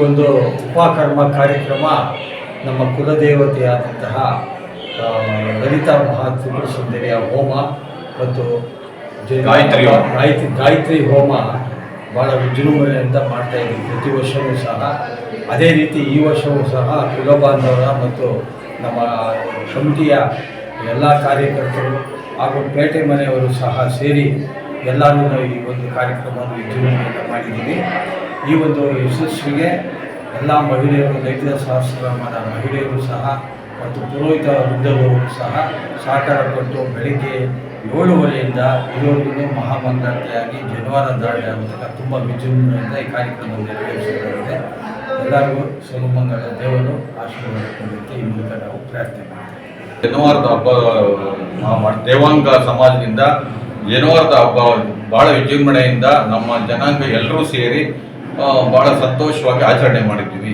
ಒಂದು ಉಪಕರ್ಮ ಕಾರ್ಯಕ್ರಮ ನಮ್ಮ ಕುಲದೇವತೆಯಾದಂತಹ ಲಲಿತಾ ಮಹಾತ್ರಿಪುರ ಸುಂದರಿಯ ಹೋಮ ಮತ್ತು ಗಾಯತ್ರಿ ಹೋಮ ಭಾಳ ವಿಜೃಂಭಣೆಯಿಂದ ಮಾಡ್ತಾ ಇದ್ದೀವಿ ಪ್ರತಿ ವರ್ಷವೂ ಸಹ. ಅದೇ ರೀತಿ ಈ ವರ್ಷವೂ ಸಹ ಕುಲಬಾಂಧವರ ಮತ್ತು ನಮ್ಮ ಕಮಿಟಿಯ ಎಲ್ಲ ಕಾರ್ಯಕರ್ತರು ಹಾಗೂ ಪೇಟೆ ಮನೆಯವರು ಸಹ ಸೇರಿ ಎಲ್ಲರೂ ನಾವು ಈ ಒಂದು ಕಾರ್ಯಕ್ರಮವನ್ನು ವಿಜೃಂಭಣೆಯಿಂದ ಮಾಡಿದ್ದೀವಿ. ಈ ಒಂದು ಯಶಸ್ವಿಗೆ ಎಲ್ಲ ಮಹಿಳೆಯರು, ಲಲಿತ ಸಹಸ್ರನಾಮದ ಮಹಿಳೆಯರು ಸಹ ಮತ್ತು ಪುರೋಹಿತ ವೃದ್ಧರು ಸಹ ಸಹಕಾರ ಕೊಟ್ಟು ಬೆಳಗ್ಗೆ 7:30ಯಿಂದ ಇದುವರೆಗೂ ಮಹಾಮಂಗಳಾರತಿಯಾಗಿ ಜನವಾರ ಧಾರಣೆ ಆಗುವಾಗ ತುಂಬ ವಿಜೃಂಭಣೆಯಿಂದ ಈ ಕಾರ್ಯಕ್ರಮವನ್ನು ನೆರವೇರಿಸಲಾಗಿದೆ. ಎಲ್ಲರಿಗೂ ಸುಮಂಗಳ ದೇವರು ಆಶೀರ್ವಾದ ಕೊಡುತ್ತೆ ಈ ಮೂಲಕ ನಾವು ಪ್ರಾರ್ಥನೆ ಮಾಡ್ತೇವೆ. ಜನವಾರದ ಹಬ್ಬ ದೇವಾಂಗ ಸಮಾಜದಿಂದ ಜನವಾರದ ಹಬ್ಬ ಭಾಳ ವಿಜೃಂಭಣೆಯಿಂದ ನಮ್ಮ ಜನಾಂಗ ಎಲ್ಲರೂ ಸೇರಿ ಭಾಳ ಸಂತೋಷವಾಗಿ ಆಚರಣೆ ಮಾಡಿದ್ದೀವಿ.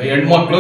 ಹೆಣ್ಮಕ್ಳು